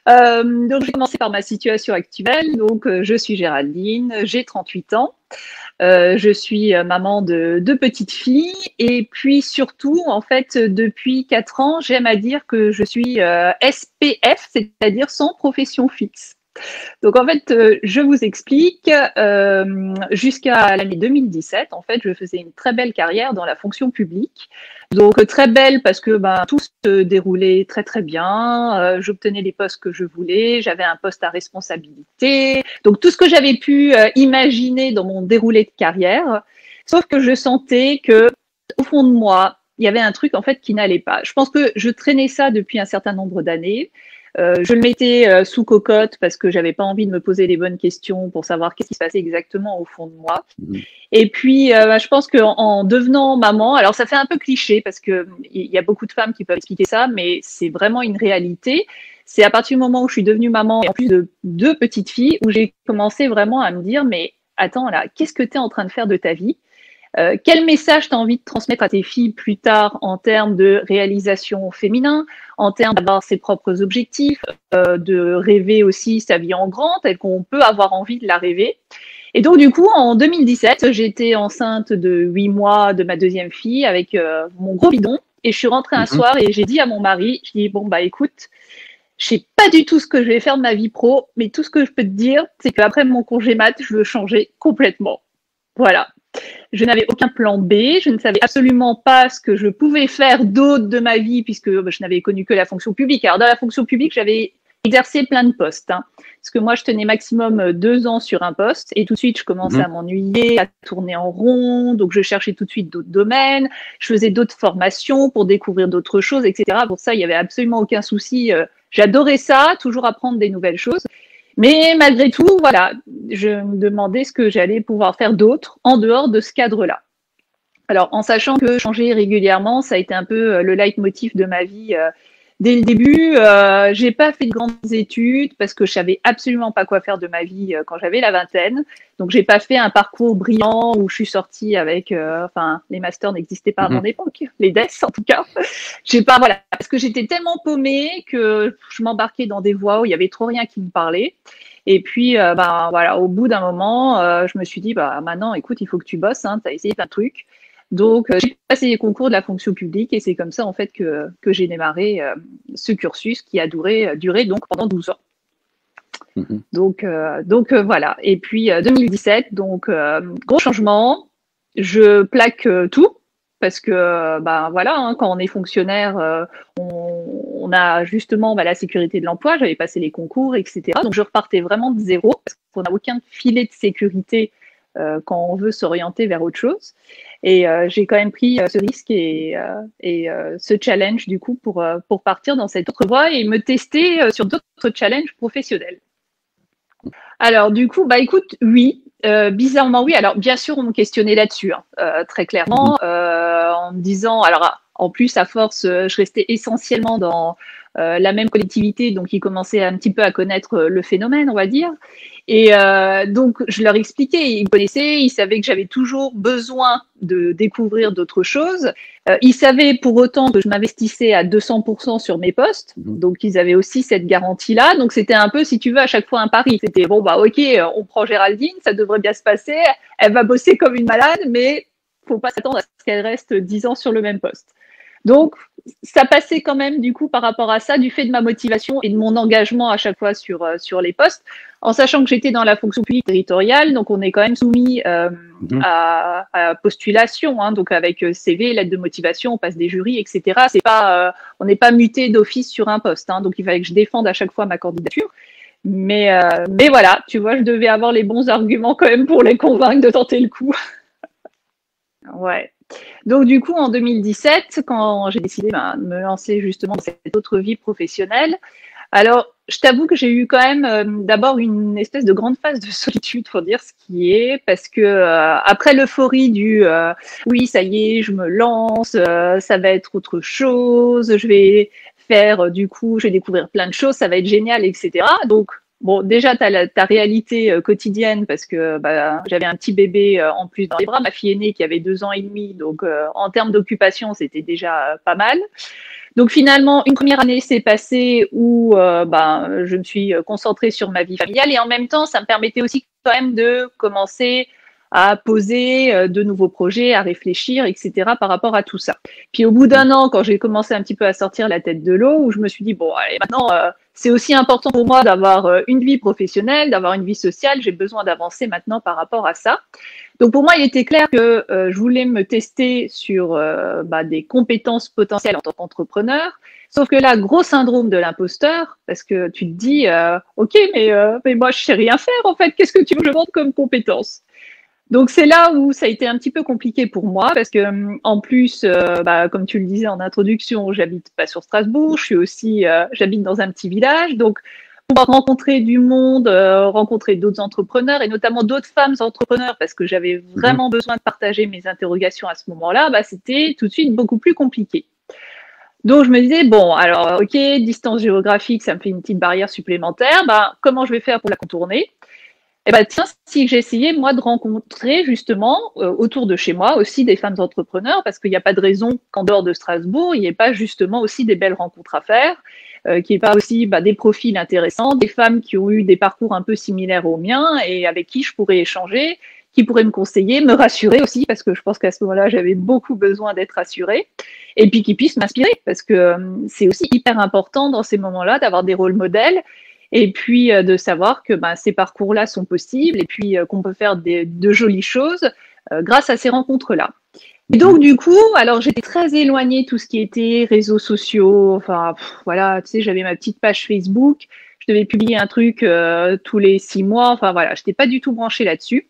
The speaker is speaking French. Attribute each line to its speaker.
Speaker 1: Donc, j'ai commencé par ma situation actuelle. Donc, je suis Géraldine, j'ai 38 ans. Je suis maman de deux petites filles. Et puis, surtout, en fait, depuis 4 ans, j'aime à dire que je suis SPF, c'est-à-dire sans profession fixe. Donc en fait, je vous explique, jusqu'à l'année 2017, en fait, je faisais une très belle carrière dans la fonction publique. Donc très belle parce que ben, tout se déroulait très très bien, j'obtenais les postes que je voulais, j'avais un poste à responsabilité, donc tout ce que j'avais pu imaginer dans mon déroulé de carrière, sauf que je sentais que au fond de moi, il y avait un truc en fait qui n'allait pas. Je pense que je traînais ça depuis un certain nombre d'années. Je le mettais sous cocotte parce que j'avais pas envie de me poser les bonnes questions pour savoir qu'est-ce qui se passait exactement au fond de moi.
Speaker 2: Mhm.
Speaker 1: Et puis, je pense qu'en devenant maman, alors ça fait un peu cliché parce que il y a beaucoup de femmes qui peuvent expliquer ça, mais c'est vraiment une réalité. C'est à partir du moment où je suis devenue maman, et en plus de deux petites filles, où j'ai commencé vraiment à me dire, mais attends là, qu'est-ce que tu es en train de faire de ta vie? Quel message tu as envie de transmettre à tes filles plus tard en termes de réalisation féminin, en termes d'avoir ses propres objectifs, de rêver aussi sa vie en grand, telle qu'on peut avoir envie de la rêver. Et donc, du coup, en 2017, j'étais enceinte de 8 mois de ma deuxième fille avec mon gros bidon. Et je suis rentrée un
Speaker 2: Mhm.
Speaker 1: soir et j'ai dit à mon mari, je dis, bon, bah écoute, je sais pas du tout ce que je vais faire de ma vie pro, mais tout ce que je peux te dire, c'est qu'après mon congé mat, je veux changer complètement. Voilà. Je n'avais aucun plan B, je ne savais absolument pas ce que je pouvais faire d'autre de ma vie puisque je n'avais connu que la fonction publique. Alors dans la fonction publique, j'avais exercé plein de postes, hein, parce que moi je tenais maximum 2 ans sur un poste et tout de suite je commençais
Speaker 2: Mhm.
Speaker 1: à m'ennuyer, à tourner en rond, donc je cherchais tout de suite d'autres domaines, je faisais d'autres formations pour découvrir d'autres choses, etc. Pour ça, il n'y avait absolument aucun souci. J'adorais ça, toujours apprendre des nouvelles choses. Mais malgré tout, voilà, je me demandais ce que j'allais pouvoir faire d'autre en dehors de ce cadre-là. Alors, en sachant que changer régulièrement, ça a été un peu le leitmotiv de ma vie dès le début. J'ai pas fait de grandes études parce que je savais absolument pas quoi faire de ma vie quand j'avais la vingtaine. Donc, j'ai pas fait un parcours brillant où je suis sortie avec, enfin, les masters n'existaient pas à mon
Speaker 2: Mhm.
Speaker 1: époque, les DES en tout cas. J'ai pas, voilà, parce que j'étais tellement paumée que je m'embarquais dans des voies où il y avait trop rien qui me parlait. Et puis, ben voilà, au bout d'un moment, je me suis dit, bah maintenant, écoute, il faut que tu bosses, hein, tu as essayé plein de trucs. Donc, j'ai passé les concours de la fonction publique et c'est comme ça, en fait, que j'ai démarré ce cursus qui a duré donc pendant 12 ans.
Speaker 2: Mhm.
Speaker 1: Donc voilà. Et puis, 2017, donc, gros changement. Je plaque tout parce que, ben voilà, hein, quand on est fonctionnaire, on a justement la sécurité de l'emploi. J'avais passé les concours, etc. Donc, je repartais vraiment de zéro parce qu'on n'a aucun filet de sécurité quand on veut s'orienter vers autre chose. Et j'ai quand même pris ce risque et ce challenge du coup pour partir dans cette autre voie et me tester sur d'autres challenges professionnels. Alors du coup, bah écoute, oui, bizarrement oui. Alors bien sûr, on me questionnait là-dessus, hein, très
Speaker 2: Mhm.
Speaker 1: clairement, en me disant, alors en plus à force, je restais essentiellement dans la même collectivité, donc ils commençaient un petit peu à connaître le phénomène, on va dire. Et donc, je leur expliquais, ils me connaissaient, ils savaient que j'avais toujours besoin de découvrir d'autres choses. Ils savaient pour autant que je m'investissais à 200% sur mes postes.
Speaker 2: Mhm.
Speaker 1: Donc, ils avaient aussi cette garantie-là. Donc, c'était un peu, si tu veux, à chaque fois un pari. C'était, bon, bah, ok, on prend Géraldine, ça devrait bien se passer. Elle va bosser comme une malade, mais faut pas s'attendre à ce qu'elle reste 10 ans sur le même poste. Donc, ça passait quand même, du coup, par rapport à ça, du fait de ma motivation et de mon engagement à chaque fois sur les postes, en sachant que j'étais dans la fonction publique territoriale, donc on est quand même soumis
Speaker 2: Mhm.
Speaker 1: à postulation, hein, donc avec CV, lettre de motivation, on passe des jurys, etc. C'est pas, on n'est pas muté d'office sur un poste, hein, donc il fallait que je défende à chaque fois ma candidature. Mais voilà, tu vois, je devais avoir les bons arguments quand même pour les convaincre de tenter le coup. Ouais. Donc du coup, en 2017, quand j'ai décidé de me lancer justement dans cette autre vie professionnelle, alors je t'avoue que j'ai eu quand même d'abord une espèce de grande phase de solitude, pour dire ce qui est, parce que après l'euphorie du oui, ça y est, je me lance, ça va être autre chose, je vais faire du coup, je vais découvrir plein de choses, ça va être génial, etc. Donc bon, déjà, tu as ta réalité quotidienne parce que bah, j'avais un petit bébé en plus dans les bras, ma fille aînée qui avait 2 ans et demi. Donc, en termes d'occupation, c'était déjà pas mal. Donc finalement, une première année s'est passée où je me suis concentrée sur ma vie familiale et en même temps, ça me permettait aussi quand même de commencer à poser de nouveaux projets, à réfléchir, etc. par rapport à tout ça. Puis au bout d'un an, quand j'ai commencé un petit peu à sortir la tête de l'eau, où je me suis dit, bon, allez, maintenant, c'est aussi important pour moi d'avoir une vie professionnelle, d'avoir une vie sociale, j'ai besoin d'avancer maintenant par rapport à ça. Donc pour moi, il était clair que je voulais me tester sur des compétences potentielles en tant qu'entrepreneur. Sauf que là, gros syndrome de l'imposteur, parce que tu te dis, ok, mais moi, je sais rien faire en fait. Qu'est-ce que tu veux que je montre comme compétences? Donc c'est là où ça a été un petit peu compliqué pour moi parce que en plus, comme tu le disais en introduction, j'habite pas sur Strasbourg, je suis aussi, j'habite dans un petit village, donc pouvoir rencontrer du monde, rencontrer d'autres entrepreneurs et notamment d'autres femmes entrepreneurs parce que j'avais vraiment besoin de partager mes interrogations à ce moment-là, c'était tout de suite beaucoup plus compliqué. Donc je me disais bon, alors ok, distance géographique, ça me fait une petite barrière supplémentaire. Comment je vais faire pour la contourner? Eh ben tiens, si j'essayais moi de rencontrer justement autour de chez moi aussi des femmes entrepreneurs, parce qu'il n'y a pas de raison qu'en dehors de Strasbourg, il n'y ait pas justement aussi des belles rencontres à faire, qu'il n'y ait pas aussi des profils intéressants, des femmes qui ont eu des parcours un peu similaires aux miens et avec qui je pourrais échanger, qui pourraient me conseiller, me rassurer aussi, parce que je pense qu'à ce moment-là, j'avais beaucoup besoin d'être rassurée, et puis qui puissent m'inspirer, parce que c'est aussi hyper important dans ces moments-là d'avoir des rôles modèles. Et puis de savoir que ces parcours-là sont possibles et puis qu'on peut faire de jolies choses grâce à ces rencontres-là. Et donc du coup, alors j'étais très éloignée de tout ce qui était réseaux sociaux. Enfin voilà, tu sais, j'avais ma petite page Facebook. Je devais publier un truc tous les 6 mois. Enfin voilà, je n'étais pas du tout branchée là-dessus.